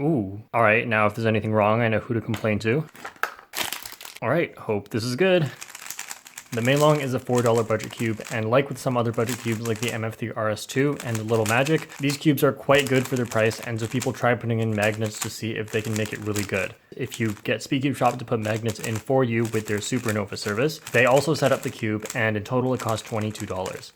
Ooh. All right, now if there's anything wrong, I know who to complain to. All right, hope this is good. The MEILONG is a $4 budget cube, and like with some other budget cubes like the MF3 RS2 and the Little Magic, these cubes are quite good for their price, and so people try putting in magnets to see if they can make it really good. If you get Speedcube Shop to put magnets in for you with their Supernova service, they also set up the cube, and in total it costs $22.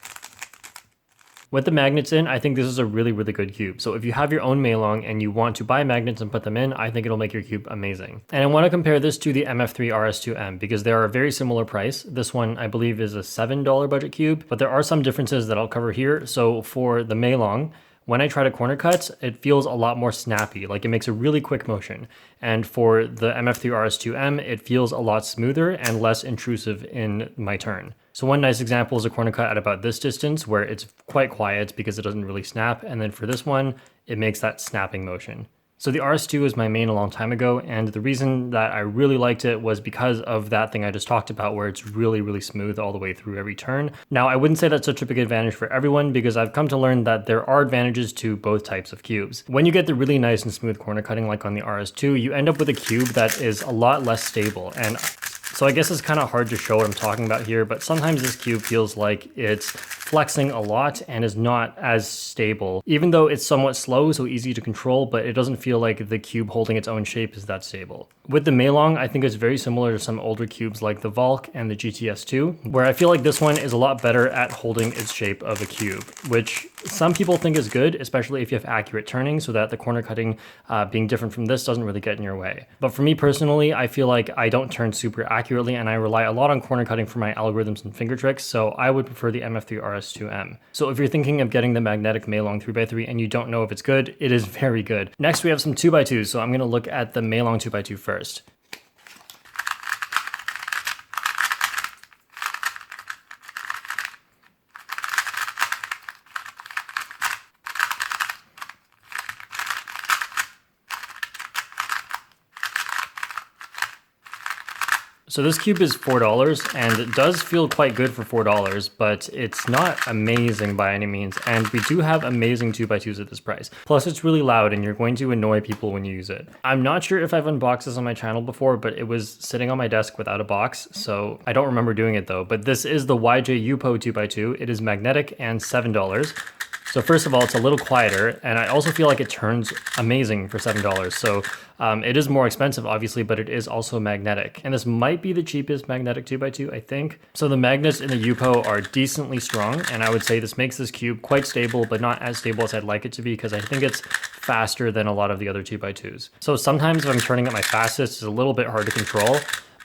With the magnets in, I think this is a really good cube. So if you have your own MEILONG and you want to buy magnets and put them in, I think it'll make your cube amazing. And I want to compare this to the MF3 RS2M because they are a very similar price. This one, I believe, is a $7 budget cube, but there are some differences that I'll cover here. So for the MEILONG, when I try to corner cut, it feels a lot more snappy, like it makes a really quick motion. And for the MF3 RS2M, it feels a lot smoother and less intrusive in my turn. So one nice example is a corner cut at about this distance where it's quite quiet because it doesn't really snap. And then for this one, it makes that snapping motion. So the RS2 was my main a long time ago, and the reason that I really liked it was because of that thing I just talked about where it's really smooth all the way through every turn. Now, I wouldn't say that's such a big advantage for everyone because I've come to learn that there are advantages to both types of cubes. When you get the really nice and smooth corner cutting like on the RS2, you end up with a cube that is a lot less stable. And so I guess it's kind of hard to show what I'm talking about here, but sometimes this cube feels like it's flexing a lot and is not as stable, even though it's somewhat slow, so easy to control, but it doesn't feel like the cube holding its own shape is that stable. With the MEILONG, I think it's very similar to some older cubes like the Valk and the GTS2, where I feel like this one is a lot better at holding its shape of a cube, which some people think is good, especially if you have accurate turning so that the corner cutting being different from this doesn't really get in your way. But for me personally, I feel like I don't turn super accurately and I rely a lot on corner cutting for my algorithms and finger tricks, so I would prefer the MF3 RS2M. So if you're thinking of getting the magnetic MEILONG 3x3 and you don't know if it's good, it is very good. Next we have some 2x2s, so I'm going to look at the MEILONG 2x2 first. So this cube is $4 and it does feel quite good for $4, but it's not amazing by any means. And we do have amazing 2x2s at this price. Plus it's really loud and you're going to annoy people when you use it. I'm not sure if I've unboxed this on my channel before, but it was sitting on my desk without a box. So I don't remember doing it though, but this is the YJ UPO 2x2. It is magnetic and $7. So first of all, it's a little quieter, and I also feel like it turns amazing for $7. So it is more expensive, obviously, but it is also magnetic. And this might be the cheapest magnetic 2x2, I think. So the magnets in the UPO are decently strong, and I would say this makes this cube quite stable, but not as stable as I'd like it to be, because I think it's faster than a lot of the other 2x2s. So sometimes if I'm turning at my fastest, it's a little bit hard to control,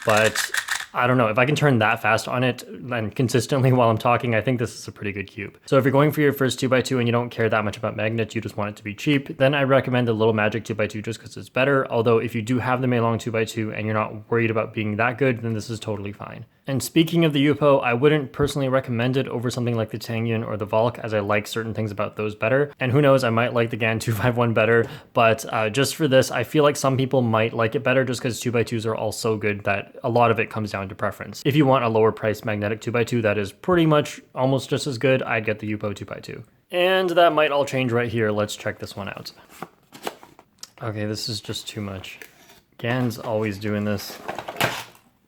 but I don't know, if I can turn that fast on it and consistently while I'm talking, I think this is a pretty good cube. So if you're going for your first 2x2 and you don't care that much about magnets, you just want it to be cheap, then I recommend the Little Magic 2x2 just because it's better. Although if you do have the MEILONG 2x2 and you're not worried about being that good, then this is totally fine. And speaking of the UPO, I wouldn't personally recommend it over something like the Tangyun or the Valk, as I like certain things about those better. And who knows, I might like the GAN 251 better, but just for this, I feel like some people might like it better just because 2x2s are all so good that a lot of it comes down to preference. If you want a lower priced magnetic 2x2 that is pretty much almost just as good, I'd get the UPO 2x2. And that might all change right here. Let's check this one out. Okay, this is just too much. GAN's always doing this.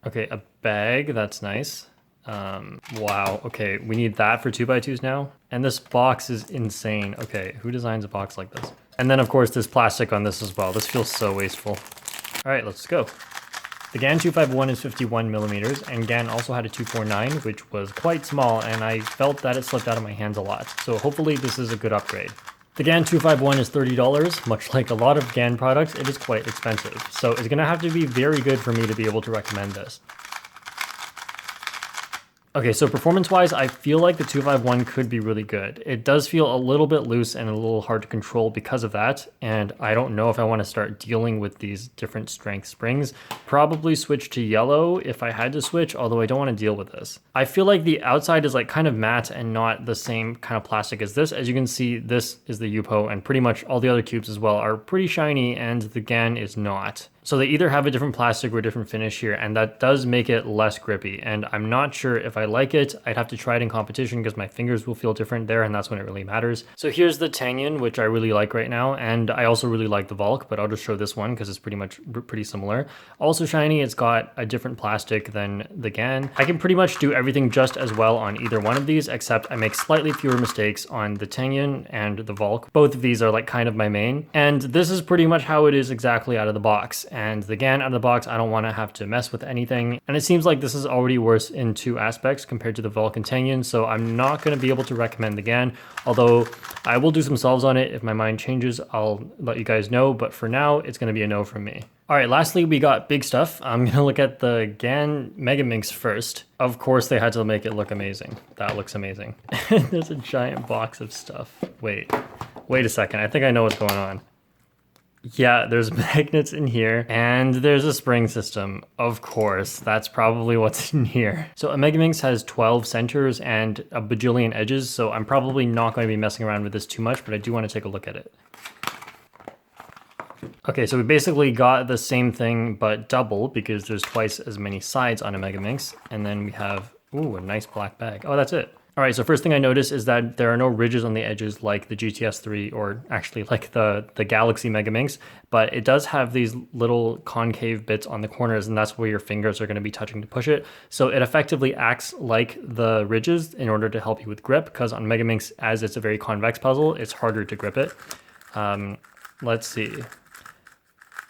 Okay, a bag, that's nice. Wow, okay, we need that for 2x2s now. And this box is insane. Okay, who designs a box like this? And then of course there's plastic on this as well. This feels so wasteful. All right, let's go. The GAN 251 is 51 millimeters, and GAN also had a 249, which was quite small, and I felt that it slipped out of my hands a lot. So hopefully this is a good upgrade. The GAN 251 is $30, much like a lot of GAN products, it is quite expensive. So it's gonna have to be very good for me to be able to recommend this. Okay, so performance-wise, I feel like the 251 could be really good. It does feel a little bit loose and a little hard to control because of that, and I don't know if I want to start dealing with these different strength springs. Probably switch to yellow if I had to switch, although I don't want to deal with this. I feel like the outside is like kind of matte and not the same kind of plastic as this. As you can see, this is the UPO, and pretty much all the other cubes as well are pretty shiny, and the GAN is not. So they either have a different plastic or a different finish here, and that does make it less grippy. And I'm not sure if I like it. I'd have to try it in competition because my fingers will feel different there, and that's when it really matters. So here's the Tangyun, which I really like right now, and I also really like the Volk, but I'll just show this one because it's pretty similar. Also shiny, it's got a different plastic than the GAN. I can pretty much do everything just as well on either one of these, except I make slightly fewer mistakes on the Tangyun and the Volk. Both of these are like kind of my main, and this is pretty much how it is exactly out of the box. And the GAN out of the box, I don't want to have to mess with anything. And it seems like this is already worse in 2 aspects compared to the Volk and Tangyun, so I'm not going to be able to recommend the GAN, although I will do some solves on it. If my mind changes, I'll let you guys know, but for now, it's going to be a no from me. All right, lastly, we got big stuff. I'm going to look at the GAN megaminx first. Of course, they had to make it look amazing. That looks amazing. There's a giant box of stuff. Wait a second. I think I know what's going on. Yeah, there's magnets in here, and there's a spring system. Of course, that's probably what's in here. So a megaminx has 12 centers and a bajillion edges, so I'm probably not going to be messing around with this too much, but I do want to take a look at it. Okay, so we basically got the same thing, but double, because there's twice as many sides on a megaminx, and then we have, ooh, a nice black bag. Oh, that's it. All right, so first thing I noticed is that there are no ridges on the edges like the GTS3 or actually like the Galaxy Megaminx, but it does have these little concave bits on the corners, and that's where your fingers are going to be touching to push it. So it effectively acts like the ridges in order to help you with grip, because on Megaminx, as it's a very convex puzzle, it's harder to grip it. Let's see.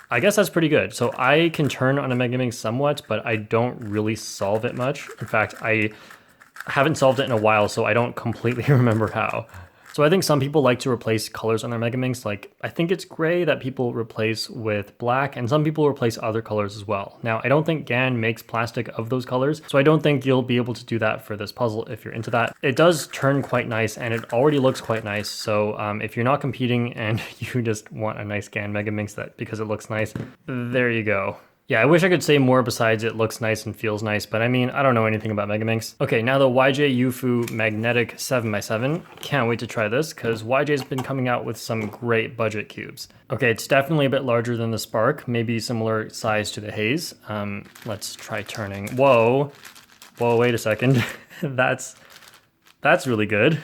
I guess that's pretty good. So I can turn on a megaminx somewhat, but I don't really solve it much. In fact, I haven't solved it in a while, so I don't completely remember how. So I think some people like to replace colors on their megaminx. Like, I think it's gray that people replace with black, and some people replace other colors as well. Now, I don't think GAN makes plastic of those colors, so I don't think you'll be able to do that for this puzzle if you're into that. It does turn quite nice, and it already looks quite nice, so if you're not competing and you just want a nice GAN megaminx that because it looks nice, there you go. Yeah, I wish I could say more besides it looks nice and feels nice, but I mean, I don't know anything about Megaminx. Okay, now the YJ UFU Magnetic 7x7. Can't wait to try this, because YJ's been coming out with some great budget cubes. Okay, it's definitely a bit larger than the Spark, maybe similar size to the Haze. Let's try turning. Whoa, wait a second. That's really good.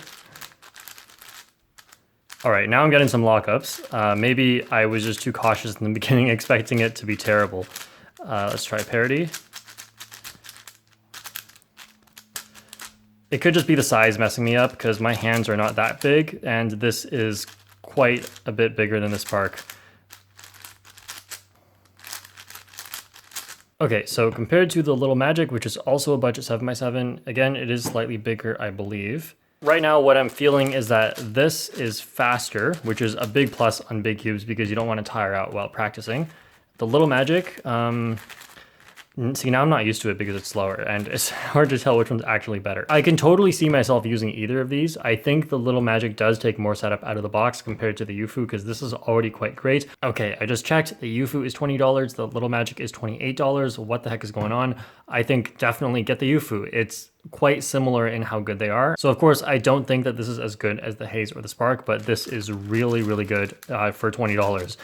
All right, now I'm getting some lockups. Maybe I was just too cautious in the beginning, expecting it to be terrible. Let's try parity. It could just be the size messing me up because my hands are not that big, and this is quite a bit bigger than the Spark. Okay, so compared to the Little Magic, which is also a budget 7x7, again, it is slightly bigger, I believe. Right now, what I'm feeling is that this is faster, which is a big plus on big cubes because you don't want to tire out while practicing. The Little Magic, see, now I'm not used to it because it's slower, and it's hard to tell which one's actually better. I can totally see myself using either of these. I think the Little Magic does take more setup out of the box compared to the UFU, because this is already quite great. Okay, I just checked. The UFU is $20. The Little Magic is $28. What the heck is going on? I think definitely get the UFU. It's quite similar in how good they are. So of course, I don't think that this is as good as the Haze or the Spark, but this is really, really good for $20.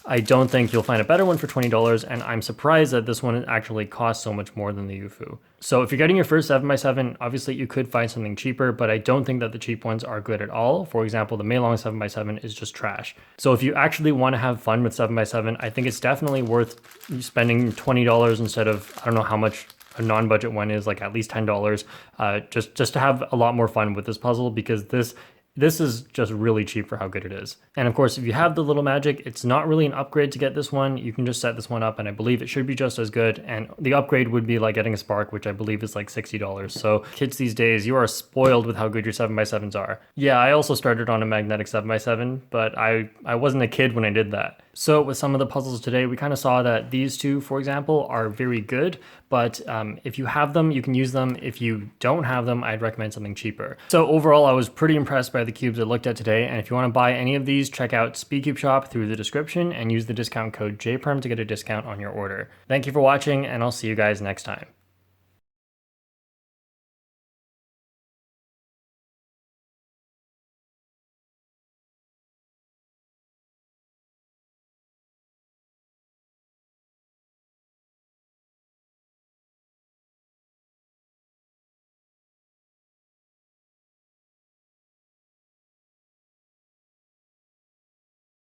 I don't think you'll find a better one for $20, and I'm surprised that this one actually costs so much more than the UFU. So if you're getting your first 7x7, obviously you could find something cheaper, but I don't think that the cheap ones are good at all. For example, the MEILONG 7x7 is just trash. So if you actually want to have fun with 7x7, I think it's definitely worth spending $20 instead of, I don't know how much a non-budget one is, like at least $10, just to have a lot more fun with this puzzle, because this is just really cheap for how good it is. And of course, if you have the Little Magic, it's not really an upgrade to get this one. You can just set this one up, and I believe it should be just as good. And the upgrade would be like getting a Spark, which I believe is like $60. So kids these days, you are spoiled with how good your 7x7s are. Yeah, I also started on a magnetic 7x7, but I wasn't a kid when I did that. So with some of the puzzles today, we kind of saw that these two, for example, are very good, but if you have them, you can use them. If you don't have them, I'd recommend something cheaper. So overall, I was pretty impressed by the cubes I looked at today, and if you want to buy any of these, check out Speedcube Shop through the description and use the discount code JPerm to get a discount on your order. Thank you for watching, and I'll see you guys next time.